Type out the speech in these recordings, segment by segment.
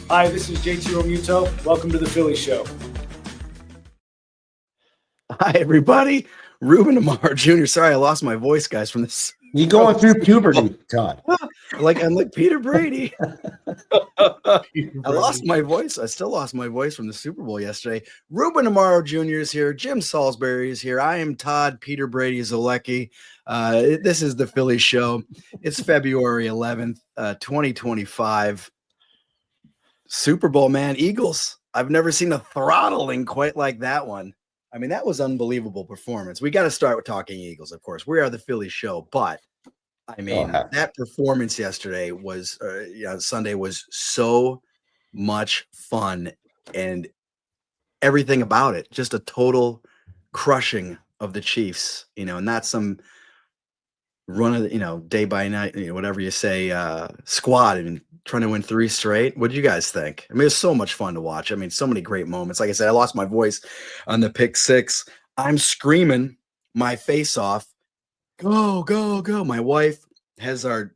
Hi, this is JT Romuto. Welcome to the Phillies Show. Hi, everybody. Ruben Amar Jr. Sorry, I lost my voice, guys, from this. You going through puberty, Todd? I'm like Peter Brady. I lost my voice. I still lost my voice from the Super Bowl yesterday. Ruben Amaro Jr. is here. Jim Salisbury is here. I am Todd. Peter Brady Zalecki. This is the Phillies Show. It's February 11th, 2025. Super Bowl, man. Eagles. I've never seen a throttling quite like that one. I mean, that was unbelievable performance. We got to start with talking Eagles, of course. We are the Phillies Show, but I mean, that performance yesterday was, Sunday was so much fun, and everything about it, just a total crushing of the Chiefs, and not some run of, day by night, whatever you say, squad, and trying to win 3 straight. What do you guys think? I mean, it's so much fun to watch. I mean, so many great moments. Like I said, I lost my voice on the pick 6. I'm screaming my face off. Go, go, go. My wife has our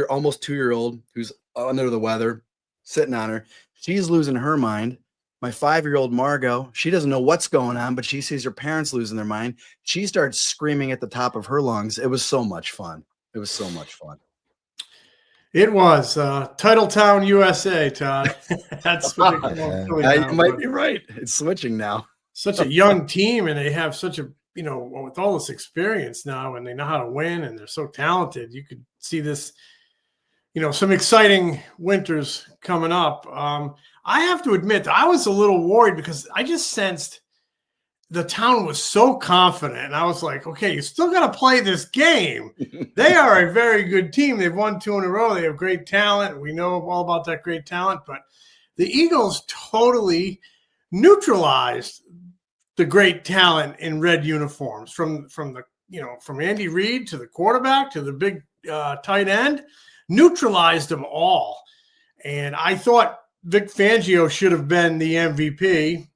almost 2-year-old who's under the weather, sitting on her. She's losing her mind. My 5-year-old Margot, she doesn't know what's going on, but she sees her parents losing their mind. She starts screaming at the top of her lungs. It was so much fun. It was so much fun. It was Titletown, USA, Todd. That's what they call it. You might be right. It's switching now. Such a young team, and they have such a, with all this experience now, and they know how to win, and they're so talented. You could see this, some exciting winters coming up. I have to admit, I was a little worried because I just sensed the town was so confident. And I was like, okay, you still got to play this game. They are a very good team. They've won 2 in a row. They have great talent. We know all about that great talent. But the Eagles totally neutralized the great talent in red uniforms, from Andy Reid to the quarterback to the big tight end, neutralized them all. And I thought Vic Fangio should have been the MVP.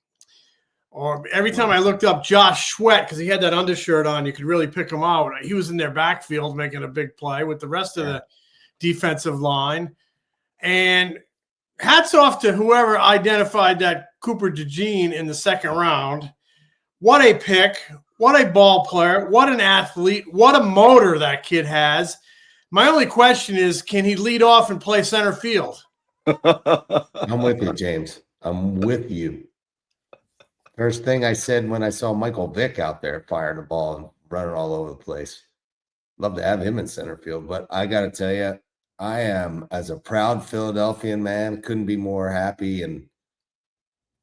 Or every time I looked up Josh Sweat, because he had that undershirt on, you could really pick him out. He was in their backfield making a big play with the rest of the defensive line. And hats off to whoever identified that Cooper DeJean in the second round. What a pick. What a ball player. What an athlete. What a motor that kid has. My only question is, can he lead off and play center field? I'm with you, James. I'm with you. First thing I said when I saw Michael Vick out there firing the ball and running all over the place. Love to have him in center field, but I got to tell you, I am, as a proud Philadelphian man, couldn't be more happy. And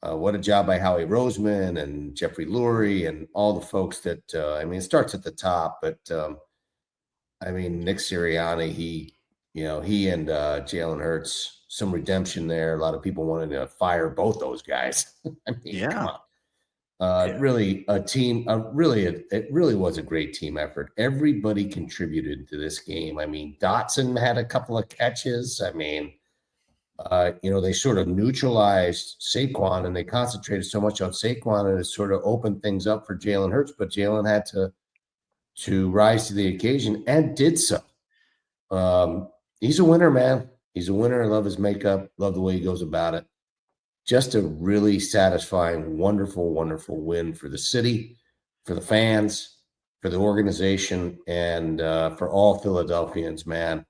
what a job by Howie Roseman and Jeffrey Lurie and all the folks that, it starts at the top, but Nick Sirianni, he and Jalen Hurts, some redemption there. A lot of people wanted to fire both those guys. Come on. Really a team, it really was a great team effort. Everybody contributed to this game. Dotson had a couple of catches. They sort of neutralized Saquon, and they concentrated so much on Saquon, and it sort of opened things up for Jalen Hurts, but Jalen had to rise to the occasion and did so. He's a winner, man. He's a winner. I love his makeup. Love the way he goes about it. Just a really satisfying, wonderful, wonderful win for the city, for the fans, for the organization, and for all Philadelphians, man.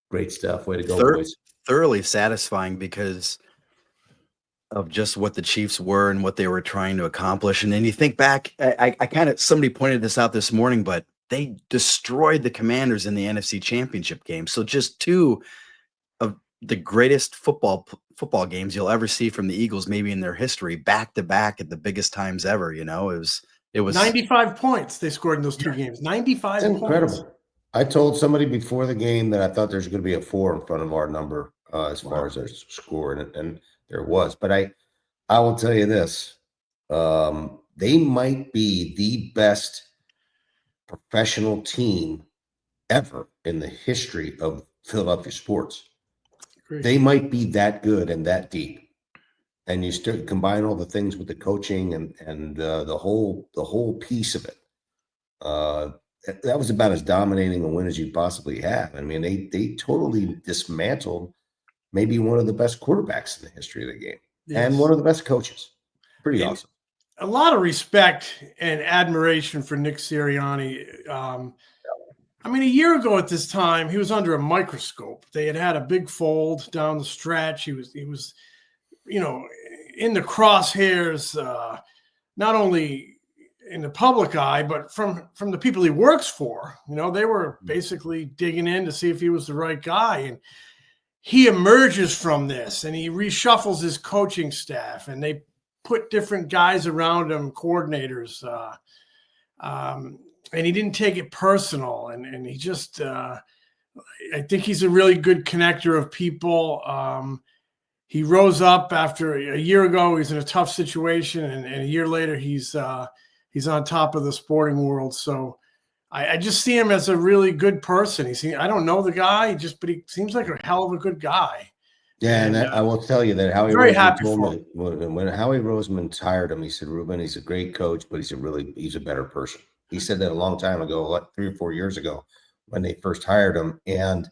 Great stuff. Way to go, boys. Thoroughly satisfying because of just what the Chiefs were and what they were trying to accomplish. And then you think back, somebody pointed this out this morning, but they destroyed the Commanders in the NFC Championship game. So just 2 of the greatest football games you'll ever see from the Eagles, maybe in their history, back to back at the biggest times ever. It was 95 points they scored in those 2 games. 95 That's points. Incredible. I told somebody before the game that I thought there's going to be a 4 in front of our number as far as their score, and there was. But I will tell you this: they might be the best professional team ever in the history of Philadelphia sports. Great. They might be that good and that deep. And you start combine all the things with the coaching and the whole piece of it. That was about as dominating a win as you possibly have. They totally dismantled maybe one of the best quarterbacks in the history of the game, Yes. and one of the best coaches. Pretty awesome. A lot of respect and admiration for Nick Sirianni. I mean, a year ago at this time, he was under a microscope. They had a big fold down the stretch. He was, you know, in the crosshairs, not only in the public eye, but from the people he works for. You know, they were basically digging in to see if he was the right guy. And he emerges from this and he reshuffles his coaching staff, and they put different guys around him, coordinators. And he didn't take it personal. And he just, I think he's a really good connector of people. He rose up after a year ago. He's in a tough situation, and a year later, he's on top of the sporting world. So I just see him as a really good person. I don't know the guy, but he seems like a hell of a good guy. Yeah, and I will tell you that Howie Roseman told me when Howie Roseman hired him, he said, "Ruben, he's a great coach, but he's a better person." He said that a long time ago, like 3 or 4 years ago, when they first hired him, and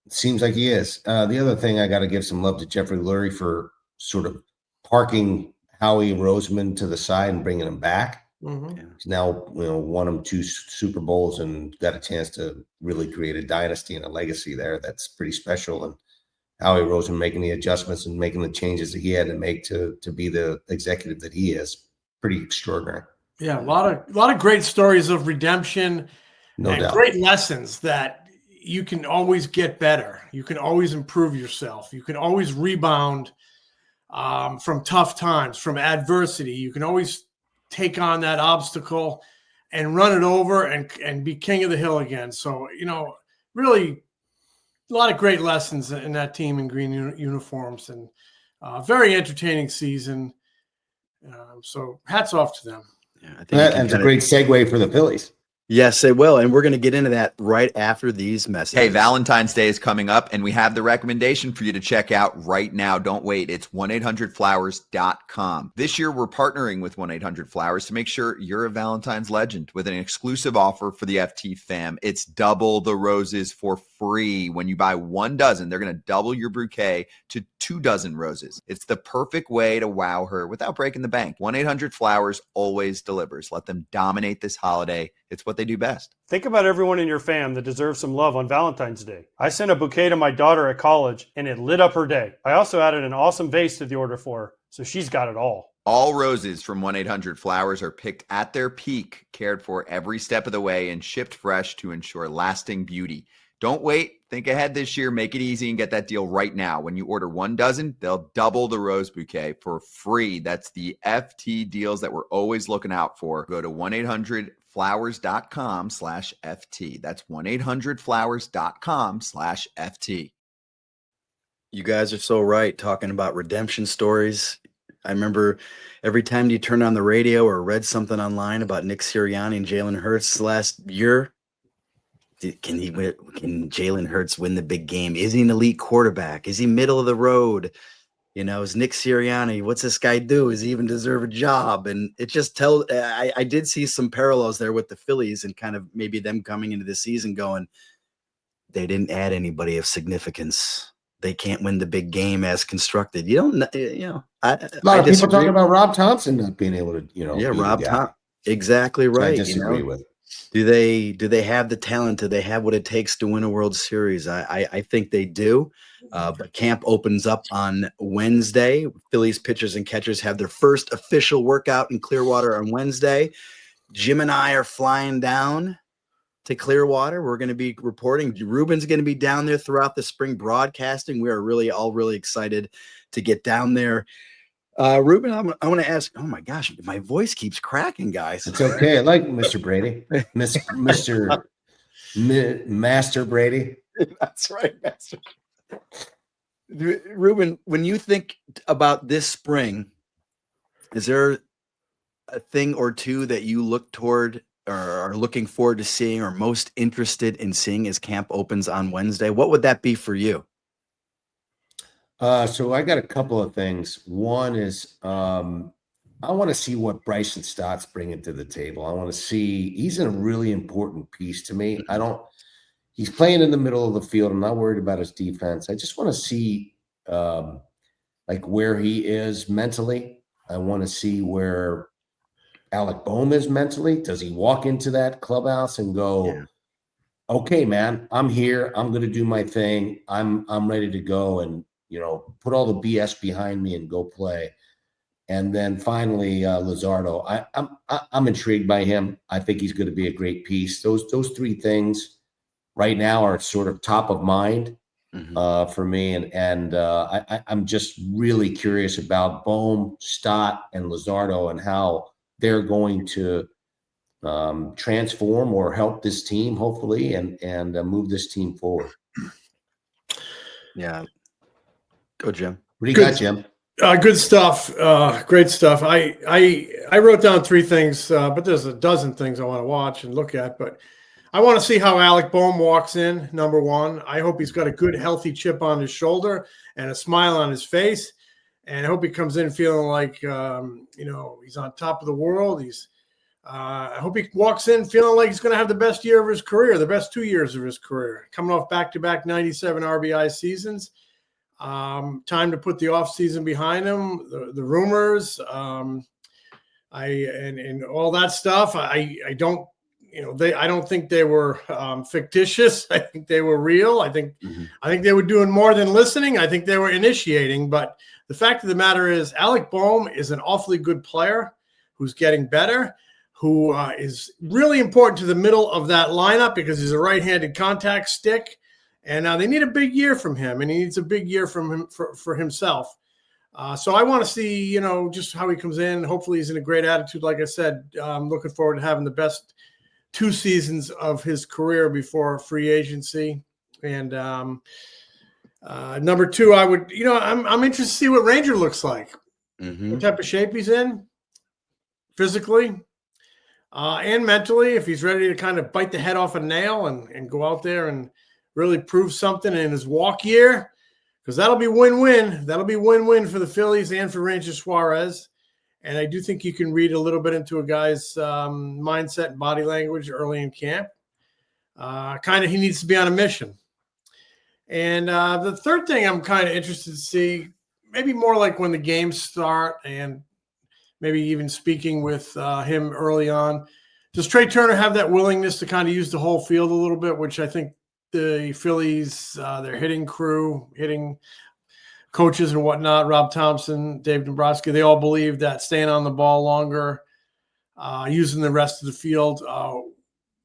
it seems like he is. The other thing, I got to give some love to Jeffrey Lurie for sort of parking Howie Roseman to the side and bringing him back. Mm-hmm. He's now, won him 2 Super Bowls and got a chance to really create a dynasty and a legacy there. That's pretty special. And Howie Roseman making the adjustments and making the changes that he had to make to be the executive that he is, pretty extraordinary. Yeah, a lot of great stories of redemption, no doubt. Great lessons that you can always get better. You can always improve yourself. You can always rebound from tough times, from adversity. You can always take on that obstacle and run it over and be king of the hill again. So, really a lot of great lessons in that team in green uniforms, and very entertaining season. So hats off to them. Yeah, I think that's a great segue for the Phillies. Yes, it will. And we're going to get into that right after these messages. Hey, Valentine's Day is coming up, and we have the recommendation for you to check out right now. Don't wait. It's 1-800-Flowers.com. This year, we're partnering with 1-800-Flowers to make sure you're a Valentine's legend with an exclusive offer for the FT fam. It's double the roses for free. When you buy 1 dozen, they're going to double your bouquet to 2 dozen roses. It's the perfect way to wow her without breaking the bank. 1-800-Flowers always delivers. Let them dominate this holiday. It's what they do best. Think about everyone in your fam that deserves some love on Valentine's Day. I sent a bouquet to my daughter at college, and it lit up her day. I also added an awesome vase to the order for her, so she's got it all. All roses from 1-800-Flowers are picked at their peak, cared for every step of the way, and shipped fresh to ensure lasting beauty. Don't wait. Think ahead this year. Make it easy and get that deal right now. When you order 1 dozen, they'll double the rose bouquet for free. That's the FT deals that we're always looking out for. Go to 1-800-Flowers.com/FT. That's 1-800-Flowers.com/FT. You guys are so right, talking about redemption stories. I remember every time you turned on the radio or read something online about Nick Sirianni and Jalen Hurts last year, can Jalen Hurts win the big game? Is he an elite quarterback? Is he middle of the road? Is Nick Sirianni, what's this guy do? Does he even deserve a job? And it just I did see some parallels there with the Phillies and kind of maybe them coming into the season going, they didn't add anybody of significance. They can't win the big game as constructed. A lot of people talking about Rob Thompson not being able to, Rob Thompson. Exactly right. I disagree with. Do they have the talent? Do they have what it takes to win a World Series? I think they do. But camp opens up on Wednesday. Phillies pitchers and catchers have their first official workout in Clearwater on Wednesday. Jim and I are flying down to Clearwater. We're going to be reporting. Ruben's going to be down there throughout the spring broadcasting. We are really excited to get down there. Ruben, I want to ask, oh my gosh, my voice keeps cracking, guys. It's okay. I like Mr. Brady, Master Brady. That's right, Master. Ruben, when you think about this spring, is there a thing or two that you look toward or are looking forward to seeing or most interested in seeing as camp opens on Wednesday? What would that be for you? So I got a couple of things. One is I want to see what Bryson Stott's bringing to the table. I want to see, he's a really important piece to me. he's playing in the middle of the field. I'm not worried about his defense. I just want to see like where he is mentally. I want to see where Alec Bohm is mentally. Does he walk into that clubhouse and go, okay, man, I'm here. I'm going to do my thing. I'm ready to go and, put all the BS behind me and go play. And then finally, Luzardo. I'm intrigued by him. I think he's going to be a great piece. Those three things right now are sort of top of mind for me. And I'm just really curious about Bohm, Stott, and Luzardo and how they're going to transform or help this team, hopefully, and move this team forward. Yeah. Go, Jim. What do you got, Jim? Good stuff. Great stuff. I wrote down three things, but there's a dozen things I want to watch and look at. But I want to see how Alec Bohm walks in, number one. I hope he's got a good, healthy chip on his shoulder and a smile on his face. And I hope he comes in feeling like, he's on top of the world. I hope he walks in feeling like he's going to have the best year of his career, the best 2 years of his career, coming off back-to-back 97 RBI seasons. Time to put the offseason behind him, the rumors, and all that stuff. I don't think they were fictitious. I think they were real. I think they were doing more than listening. I think they were initiating. But the fact of the matter is, Alec Bohm is an awfully good player who's getting better, who is really important to the middle of that lineup because he's a right-handed contact stick. And they need a big year from him, and he needs a big year from him for himself. So I want to see, just how he comes in. Hopefully he's in a great attitude. Like I said, I'm looking forward to having the best 2 seasons of his career before free agency. And number 2, I would, I'm interested to see what Ranger looks like, what type of shape he's in physically and mentally, if he's ready to kind of bite the head off a nail and go out there and really prove something in his walk year, because that'll be win-win. That'll be win-win for the Phillies and for Ranger Suárez. And I do think you can read a little bit into a guy's mindset and body language early in camp. He needs to be on a mission. And the third thing I'm kind of interested to see, maybe more like when the games start and maybe even speaking with him early on, does Trea Turner have that willingness to kind of use the whole field a little bit, which I think the Phillies, their hitting crew, hitting coaches and whatnot, Rob Thompson, Dave Dombrowski, they all believe that staying on the ball longer, using the rest of the field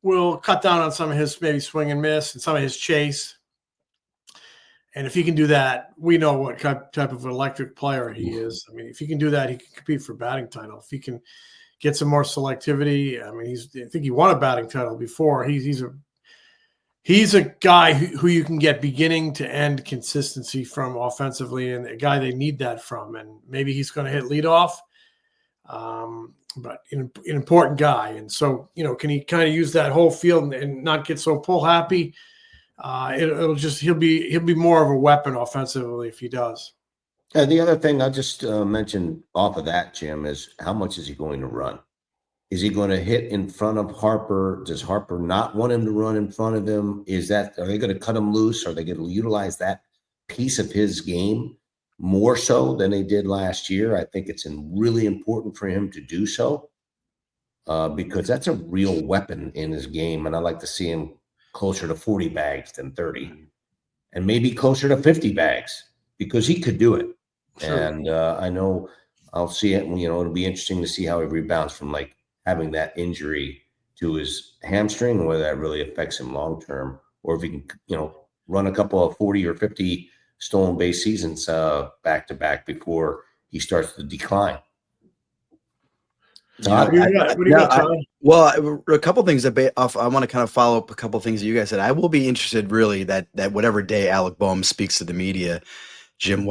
will cut down on some of his maybe swing and miss and some of his chase. And if he can do that, we know what type of electric player he is. I mean, if he can do that, he can compete for batting title. If he can get some more selectivity, I mean, I think he won a batting title before. He's a guy who you can get beginning to end consistency from offensively, and a guy they need that from. And maybe he's going to hit leadoff, but an important guy. And so, can he kind of use that whole field and not get so pull happy? He'll be more of a weapon offensively if he does. The other thing I'll just mention off of that, Jim, is how much is he going to run? Is he going to hit in front of Harper? Does Harper not want him to run in front of him? Are they going to cut him loose? Are they going to utilize that piece of his game more so than they did last year? I think it's really important for him to do so because that's a real weapon in his game. And I like to see him closer to 40 bags than 30 and maybe closer to 50 bags because he could do it. Sure. And I know I'll see it. It'll be interesting to see how he rebounds from having that injury to his hamstring, whether that really affects him long term, or if he can, run a couple of 40 or 50 stolen base seasons back to back before he starts to decline. What do you got, Todd? Well, a couple things I want to kind of follow up a couple things that you guys said. I will be interested really that whatever day Alec Bohm speaks to the media, Jim,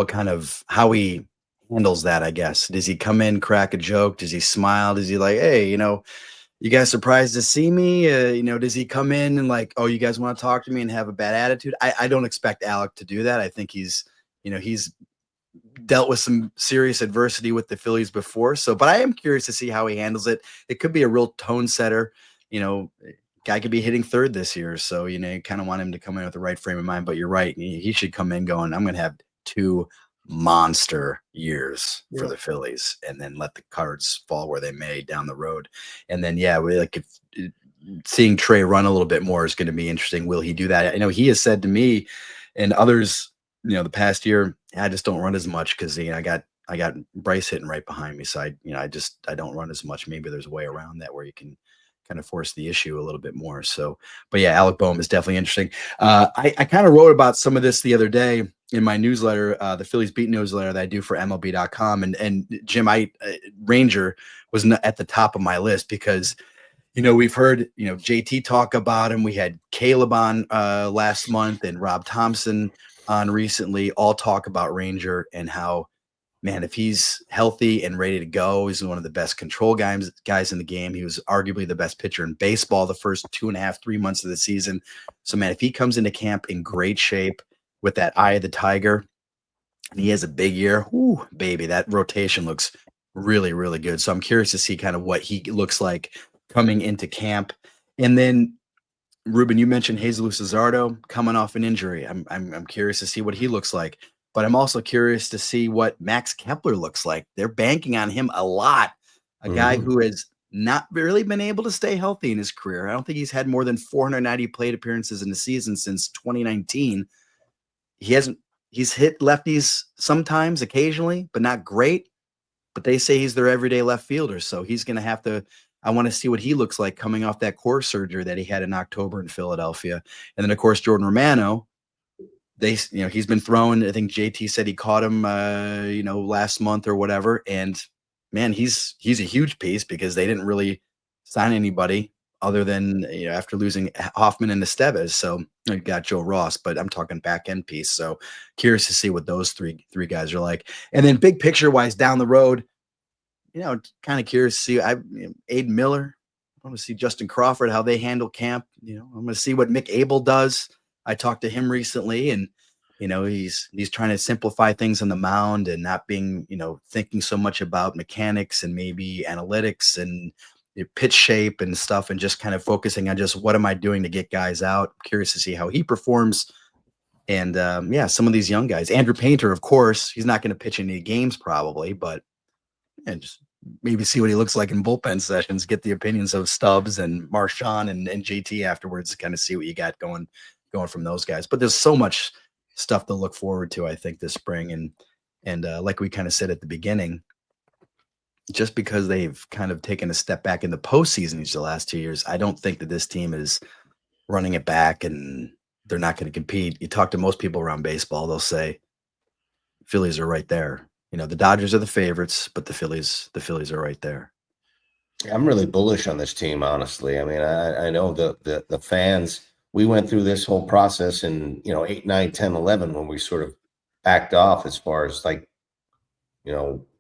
how he handles that, I guess. Does he come in, crack a joke? Does he smile? Does he hey, you guys surprised to see me? Does he come in and oh, you guys want to talk to me and have a bad attitude? I don't expect Alec to do that. I think he's dealt with some serious adversity with the Phillies before. But I am curious to see how he handles it. It could be a real tone setter, guy could be hitting third this year. So, you know, you kind of want him to come in with the right frame of mind, but you're right. He should come in going, I'm going to have 2 monster years for the Phillies, and then let the cards fall where they may down the road. And then, yeah, seeing Trea run a little bit more is going to be interesting. Will he do that? I know he has said to me and others, you know, the past year, I just don't run as much because, you know, I got Bryce hitting right behind me. So I don't run as much. Maybe there's a way around that where you can kind of force the issue a little bit more. So, but yeah, Alec Bohm is definitely interesting. I kind of wrote about some of this the other day in my newsletter, the Phillies Beat newsletter that I do for MLB.com. And Jim, Ranger was at the top of my list because, you know, we've heard, you know, JT talk about him. We had Caleb on last month and Rob Thompson on recently, all talk about Ranger and how, man, if he's healthy and ready to go, he's one of the best control guys in the game. He was arguably the best pitcher in baseball the first 2.5, 3 months of the season. So, man, if he comes into camp in great shape with that eye of the tiger and he has a big year, whoo, baby, that rotation looks really, really good. So I'm curious to see kind of what he looks like coming into camp. And then, Ruben, you mentioned Jesus Luzardo coming off an injury. I'm curious to see what he looks like. But I'm also curious to see what Max Kepler looks like. They're banking on him a lot. A guy who has not really been able to stay healthy in his career. I don't think he's had more than 490 plate appearances in the season since 2019. He's hit lefties sometimes, occasionally, but not great. But they say he's their everyday left fielder. So he's going to have to, I want to see what he looks like coming off that core surgery that he had in October in Philadelphia. And then, of course, Jordan Romano. He's been throwing. I think JT said he caught him, last month or whatever. And man, he's a huge piece because they didn't really sign anybody other than, after losing Hoffman and Estevez. So you got Joe Ross, but I'm talking back end piece. So curious to see what those three guys are like. And then big picture wise down the road, kind of curious to see Aiden Miller. I want to see Justin Crawford, how they handle camp. I'm going to see what Mick Abel does. I talked to him recently, and he's trying to simplify things on the mound and not being thinking so much about mechanics and maybe analytics and pitch shape and stuff, and just kind of focusing on just what am I doing to get guys out. I'm curious to see how he performs. And some of these young guys, Andrew Painter, of course, he's not going to pitch any games probably, but just maybe see what he looks like in bullpen sessions, get the opinions of Stubbs and Marchand and JT afterwards, kind of see what you got going from those guys. But there's so much stuff to look forward to, I think, this spring. And like we kind of said at the beginning, just because they've kind of taken a step back in the postseason these last 2 years, I don't think that this team is running it back and they're not going to compete. You talk to most people around baseball, they'll say Phillies are right there. The Dodgers are the favorites, but the Phillies are right there. I'm really bullish on this team, honestly. I mean, I know the fans. We went through this whole process in 8, 9, 10, 11 when we sort of backed off as far as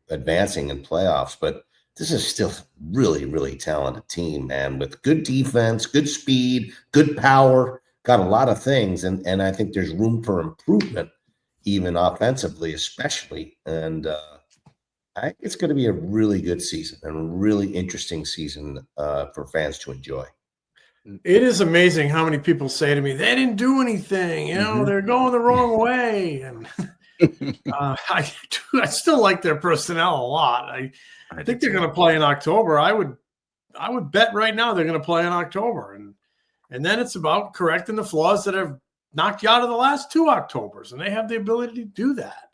advancing in playoffs. But this is still a really, really talented team, man, with good defense, good speed, good power, got a lot of things, and I think there's room for improvement, even offensively, especially. And I think it's going to be a really good season and a really interesting season for fans to enjoy. It is amazing how many people say to me, they didn't do anything, they're going the wrong way. And I still like their personnel a lot. I think they're going to play in October. I would bet right now they're going to play in October. And then it's about correcting the flaws that have knocked you out of the last 2 Octobers. And they have the ability to do that.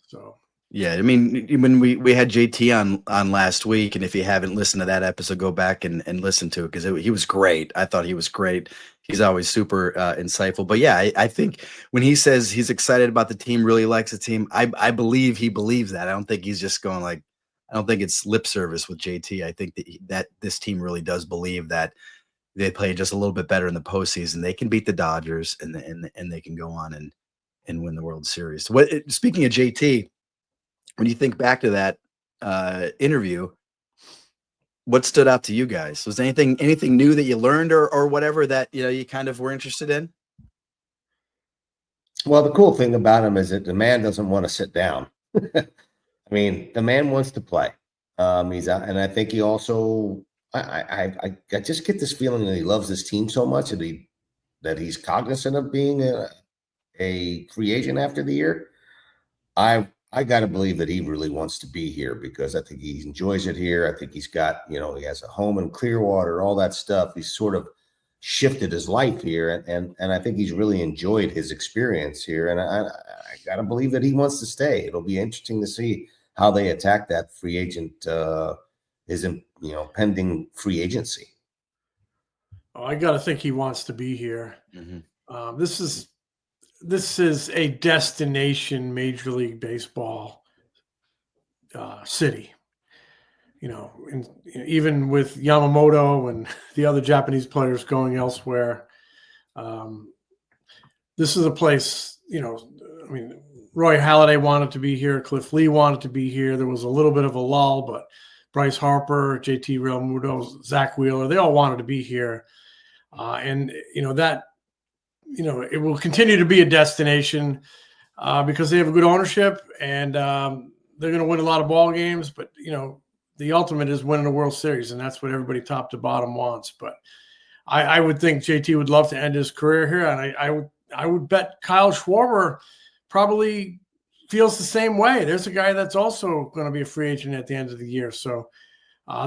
So. Yeah, I mean, when we had JT on last week, and if you haven't listened to that episode, go back and listen to it because he was great. I thought he was great. He's always super insightful. But yeah, I think when he says he's excited about the team, really likes the team, I believe he believes that. I don't think he's just going I don't think it's lip service with JT. I think that this team really does believe that they play just a little bit better in the postseason. They can beat the Dodgers and they can go on and win the World Series. Speaking of JT. When you think back to that interview, what stood out to you guys? Was anything new that you learned or whatever that you kind of were interested in? Well, the cool thing about him is that the man doesn't want to sit down. I mean, the man wants to play. He's out, and I think he also I just get this feeling that he loves this team so much that he's cognizant of being a free agent after the year. I got to believe that he really wants to be here because I think he enjoys it here. I think he's got, he has a home in Clearwater, all that stuff. He's sort of shifted his life here, and I think he's really enjoyed his experience here. And I got to believe that he wants to stay. It'll be interesting to see how they attack that free agent, his pending free agency. Oh, I got to think he wants to be here. Mm-hmm. This is a destination Major League Baseball city. And even with Yamamoto and the other Japanese players going elsewhere, this is a place. Roy Halladay wanted to be here. Cliff Lee wanted to be here. There was a little bit of a lull, but Bryce Harper, JT Realmuto, Zach Wheeler, they all wanted to be here. It will continue to be a destination because they have a good ownership and they're going to win a lot of ball games. But, the ultimate is winning a World Series, and that's what everybody top to bottom wants. But I would think JT would love to end his career here, and I would bet Kyle Schwarber probably feels the same way. There's a guy that's also going to be a free agent at the end of the year. So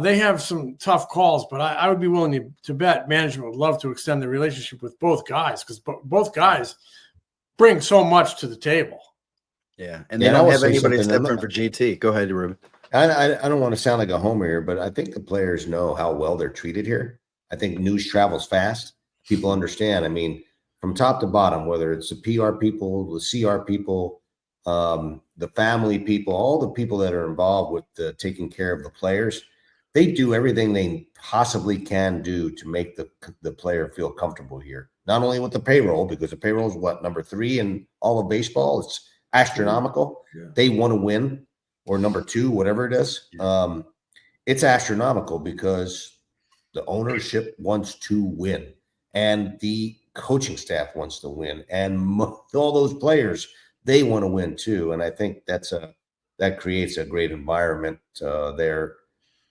they have some tough calls, but I would be willing to bet management would love to extend the relationship with both guys because both guys bring so much to the table. Yeah, and they don't have anybody step in for JT. Go ahead, Ruben. I don't want to sound like a homer here, but I think the players know how well they're treated here. I think news travels fast. People understand. From top to bottom, whether it's the PR people, the CR people, the family people, all the people that are involved with taking care of the players, they do everything they possibly can do to make the player feel comfortable here. Not only with the payroll, because the payroll is number 3 in all of baseball. It's astronomical. Yeah. They want to win, or number 2, whatever it is. It's astronomical because the ownership wants to win, and the coaching staff wants to win, and all those players, they want to win too. And I think that creates a great environment there.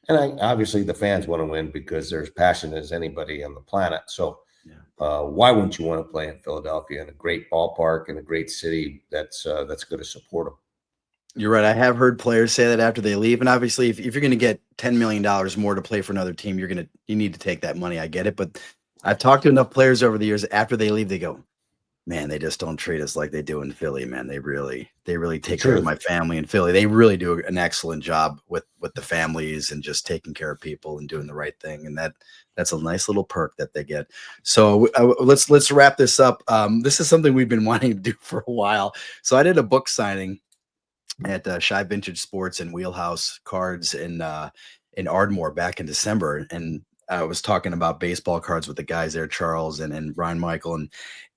And obviously the fans want to win because they're as passionate as anybody on the planet. So why wouldn't you want to play in Philadelphia, in a great ballpark, in a great city that's going to support them? You're right. I have heard players say that after they leave. And obviously, if you're going to get $10 million more to play for another team, you need to take that money. I get it. But I've talked to enough players over the years. After they leave, they go, man, they just don't treat us like they do in Philly, man. They really take care of my family in Philly. They really do an excellent job with the families and just taking care of people and doing the right thing. And that's a nice little perk that they get. So let's wrap this up. This is something we've been wanting to do for a while. So I did a book signing at Shy Vintage Sports and Wheelhouse Cards in Ardmore back in December. And I was talking about baseball cards with the guys there, Charles and Brian Michael,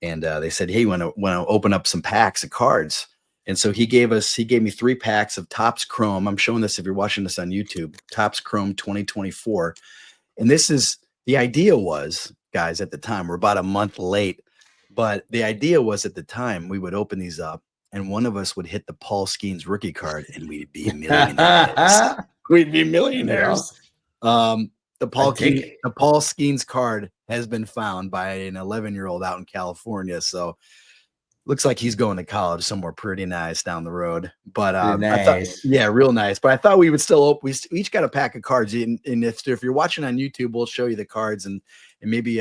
and they said, hey, you want to open up some packs of cards? And so he gave me 3 packs of Topps Chrome. I'm showing this if you're watching this on YouTube, Topps Chrome 2024. And the idea was, guys, at the time, we're about a month late, but the idea was at the time we would open these up and one of us would hit the Paul Skenes rookie card and we'd be millionaires. We'd be millionaires. The Paul Skenes card has been found by an 11-year-old out in California. So looks like he's going to college somewhere pretty nice down the road. But nice. Real nice. But I thought we would still open. We each got a pack of cards. And if you're watching on YouTube, we'll show you the cards and maybe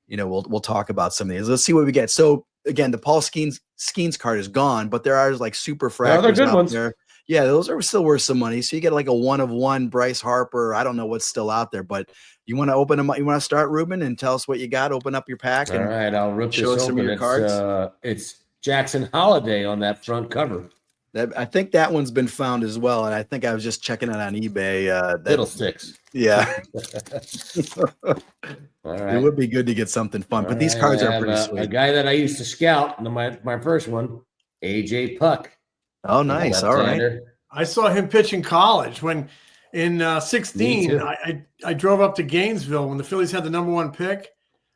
we'll talk about some of these. Let's see what we get. So again, the Paul Skenes card is gone, but there are like super fractors out there. Yeah, those are still worth some money. So you get like a 1-of-1 Bryce Harper. I don't know what's still out there, but you want to open them up. You want to start, Ruben, and tell us what you got. Open up your pack. All right, I'll rip this open. Some of your cards. It's Jackson Holiday on that front cover. I think that one's been found as well, and I think I was just checking it on eBay. Fiddlesticks. Yeah. All right. It would be good to get something fun, but these cards are pretty sweet. A guy that I used to scout, my first one, AJ Puck. Oh, nice. All right. I saw him pitch in college when in 16. I drove up to Gainesville when the Phillies had the #1 pick.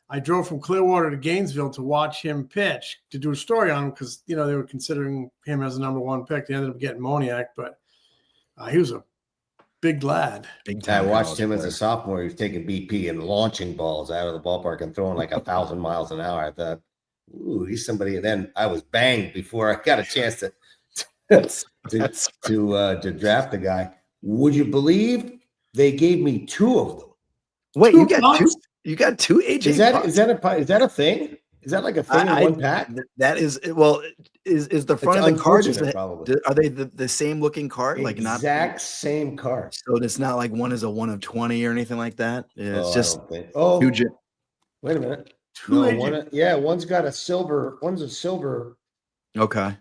I drove from Clearwater to Gainesville to watch him pitch, to do a story on him because, they were considering him as the #1 pick. They ended up getting Moniak, but he was a big lad. Big I time. watched college him as player. a sophomore. He was taking BP and launching balls out of the ballpark and throwing like 1,000 miles an hour. I thought, ooh, he's somebody. And then I was banged before I got a chance to draft the guy. Would you believe they gave me 2 of them? Wait, 2 you got bucks? 2? You got 2 AJ? Is that a thing? Is that like a thing in one pack? That is well. Is the front It's of the card? probably. Are they the same looking card? Like Exact same card. So it's not like one is a 1 of 20 or anything like that. It's just I don't think. Oh, huge. wait a minute. 2 No, AJ. one's got a silver. One's a silver. Okay.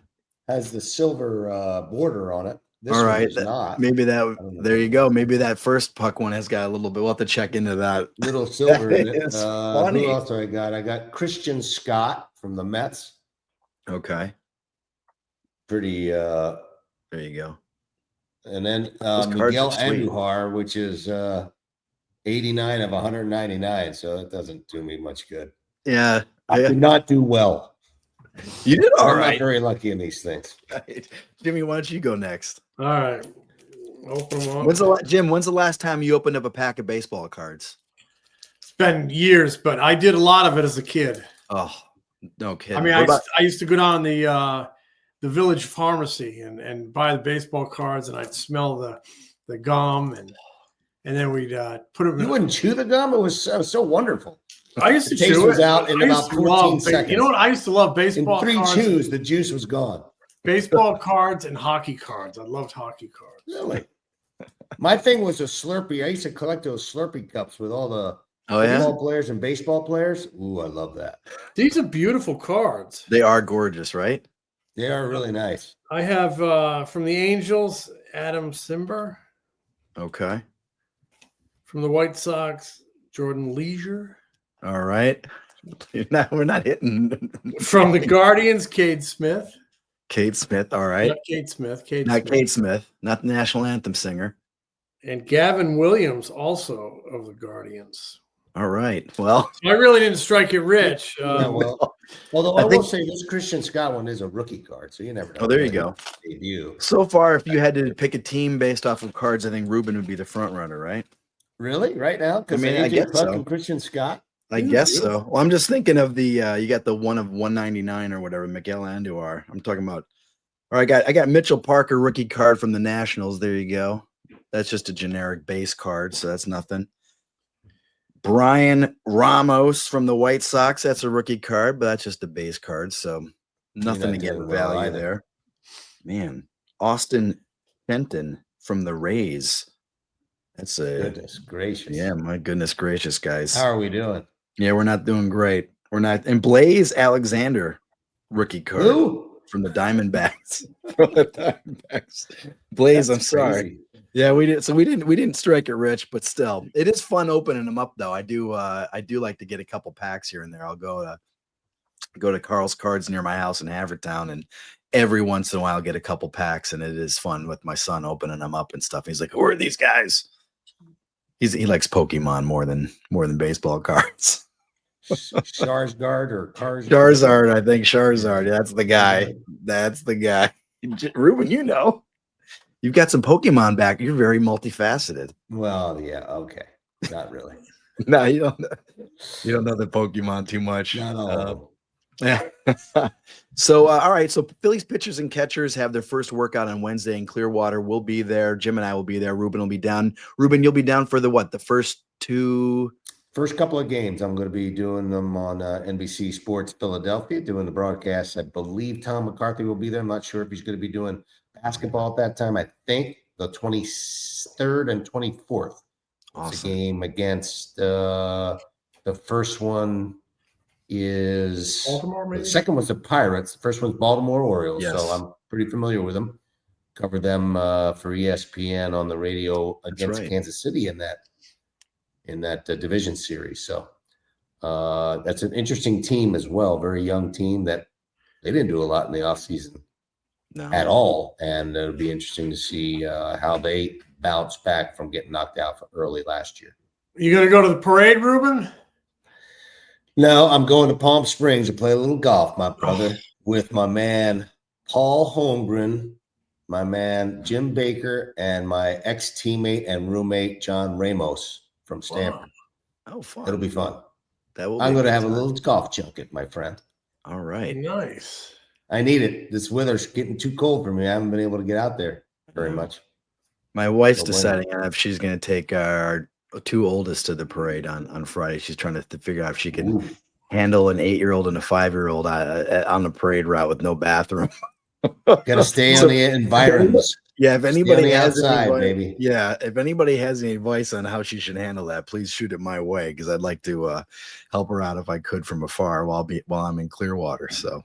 Has the silver border on it. This All one right. does not. Maybe there you go. Maybe that first puck one has got a little bit. We'll have to check into that. Little silver in it. Funny. Who else do I got? I got Christian Scott from the Mets. Okay. Pretty. There you go. And then Those cards Miguel are sweet. Andujar, which is 89 of 199. So that doesn't do me much good. Yeah. I did not do well. You did all I'm right. not very lucky in these things. Jimmy, why don't you go next? All right. Open them up. Jim, when's the last time you opened up a pack of baseball cards? It's been years, but I did a lot of it as a kid. Oh, no kidding. I mean, I used to go down the village pharmacy and buy the baseball cards, and I'd smell the gum, and then we'd put them. You wouldn't chew the gum? It was so wonderful. I used to The taste chew was it. out in I about used to 14 seconds. You know what? I used to love In baseball 3 cards. chews, the juice was gone. Baseball cards and hockey cards. I loved hockey cards. Really? My thing was a Slurpee. I used to collect those Slurpee cups with all the Oh yeah, football players and baseball players. Ooh, I love that. These are beautiful cards. they are gorgeous, right? They are really nice. I have from the Angels, Adam Simber. Okay. From the White Sox, Jordan Leisure. All right. We're not hitting. From the Guardians, Cade Smith. Kate Smith. All right. Not Cade Smith. Not Kate Smith. Not the national anthem singer. And Gavin Williams, also of the Guardians. All right. Well, So I really didn't strike it rich. Yeah, well, although I will say this Christian Scott one is a rookie card, so you never know. Oh, there you go. Debut. So far, if you had to pick a team based off of cards, I think Ruben would be the front runner, right? Really? Right now? Because I mean, I guess so. and Christian Scott. I guess so. Well, I'm just thinking of the you got the 1 of 199 or whatever, Miguel Andujar. I'm talking about. Or I got Mitchell Parker rookie card from the Nationals. There you go. That's just a generic base card, so that's nothing. Brian Ramos from the White Sox. That's a rookie card, but that's just a base card, so nothing to get value there. Man, Austin Fenton from the Rays. That's a Goodness gracious. Yeah, my goodness gracious, guys. How are we doing? Yeah, we're not doing great. We're not. And Blaze Alexander, rookie card from the Diamondbacks. From the Diamondbacks. Blaze, I'm sorry. Yeah, we did. So we didn't strike it rich, but still, it is fun opening them up, though. I do like to get a couple packs here and there. I'll go to Carl's Cards near my house in Havertown, and every once in a while get a couple packs, and it is fun with my son opening them up and stuff. He's like, "Who are these guys?" He likes Pokemon more than baseball cards. Charizard or Charizard, I think Charizard. That's the guy. That's the guy. Ruben, you've got some Pokemon back. You're very multifaceted. Well, yeah, okay, not really. No, you don't know the Pokemon too much. No. Yeah. So, all right. So, Phillies pitchers and catchers have their first workout on Wednesday in Clearwater. We'll be there. Jim and I will be there. Ruben will be down. Ruben, you'll be down for the first couple of games. I'm going to be doing them on NBC Sports Philadelphia, doing the broadcast. I believe Tom McCarthy will be there. I'm not sure if he's going to be doing basketball at that time. I think the 23rd and 24th. Awesome. It's a game against the first one is Baltimore, maybe? The second was the Pirates. The first one's Baltimore Orioles. Yes. So I'm pretty familiar with them. Cover them for ESPN on the radio against Kansas City in that division series. So that's an interesting team as well. Very young team that they didn't do a lot in the offseason at all. And it'll be interesting to see how they bounce back from getting knocked out early last year. You going to go to the parade, Ruben? No, I'm going to Palm Springs to play a little golf, my brother, with my man Paul Holmgren, my man Jim Baker and my ex-teammate and roommate John Ramos from Stanford. Wow. Oh, fun. It'll be fun. I'm going to have a little golf junket, my friend. All right. Nice. I need it. This weather's getting too cold for me. I haven't been able to get out there very much. My wife's deciding on if she's going to take our 2 oldest to the parade on Friday. She's trying to figure out if she can handle an 8-year-old and a 5-year-old on the parade route with no bathroom. Got to stay on the environs. Yeah, if anybody has outside, any advice, baby. Yeah, if anybody has any advice on how she should handle that, please shoot it my way because I'd like to help her out if I could from afar while I'm in Clearwater. So,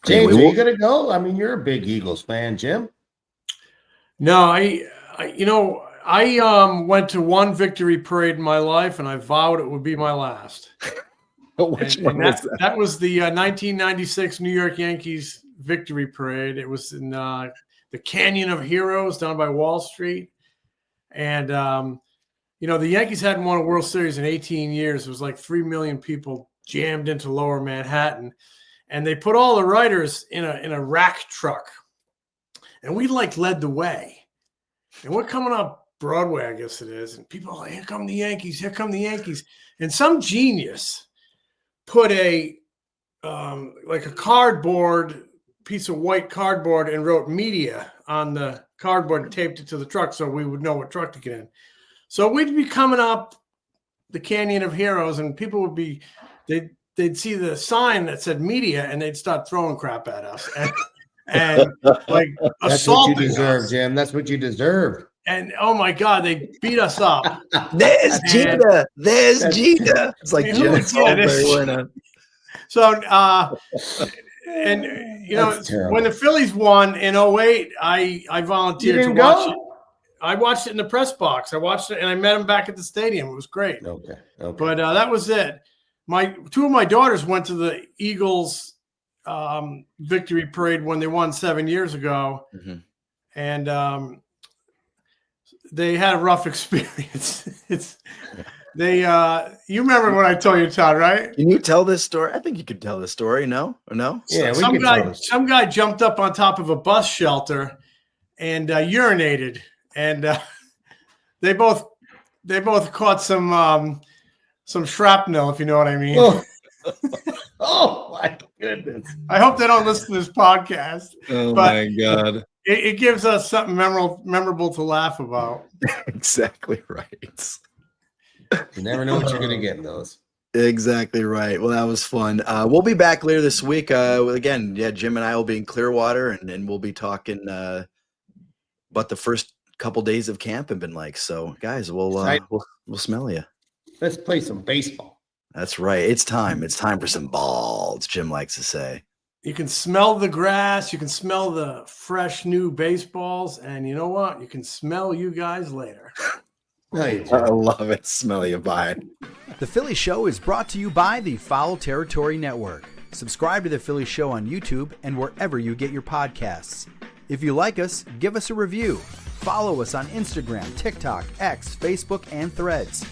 James, are you gonna go? I mean, you're a big Eagles fan, Jim. No, I went to one victory parade in my life, and I vowed it would be my last. Which one was that? That was the 1996 New York Yankees victory parade. It was in the Canyon of Heroes down by Wall Street. And, the Yankees hadn't won a World Series in 18 years. It was like 3 million people jammed into lower Manhattan. And they put all the writers in a rack truck. And we led the way. And we're coming up Broadway, I guess it is. And people are like, here come the Yankees, here come the Yankees. And some genius put a cardboard piece of white cardboard and wrote media on the cardboard and taped it to the truck so we would know what truck to get in. So we'd be coming up the Canyon of Heroes and people would be, they'd see the sign that said media and they'd start throwing crap at us and like that's what you deserve, Jim. That's what you deserve. And oh my God, they beat us up. There's Gita. There's Gita. It's like Jim Salisbury. So, and when the Phillies won in 2008, I volunteered to watch it. I watched it in the press box. I watched it and I met him back at the stadium. It was great. Okay. But that was it. Two of my daughters went to the Eagles victory parade when they won 7 years ago. Mm-hmm. And they had a rough experience. You remember when I told you, Todd, right? Can you tell this story? I think you could tell this story. No? Or no? Yeah, some guy jumped up on top of a bus shelter and urinated, and they both caught some shrapnel, if you know what I mean. Oh my goodness! I hope they don't listen to this podcast. Oh my God! It gives us something memorable to laugh about. Exactly right. You never know what you're going to get in those. Exactly right. Well, that was fun. We'll be back later this week. Again, Jim and I will be in Clearwater, and we'll be talking about the first couple days of camp have been like. So, guys, we'll smell you. Let's play some baseball. That's right. It's time. It's time for some balls, Jim likes to say. You can smell the grass. You can smell the fresh new baseballs. And you know what? You can smell you guys later. I love it. Smell you. Bye. The Philly Show is brought to you by the Foul Territory Network. Subscribe to The Philly Show on YouTube and wherever you get your podcasts. If you like us, give us a review. Follow us on Instagram, TikTok, X, Facebook, and Threads.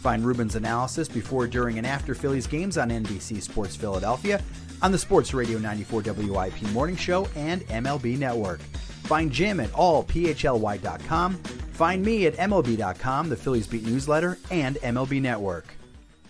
Find Ruben's analysis before, during, and after Phillies games on NBC Sports Philadelphia, on the Sports Radio 94 WIP Morning Show, and MLB Network. Find Jim at allphly.com. Find me at MLB.com, the Phillies Beat newsletter, and MLB Network.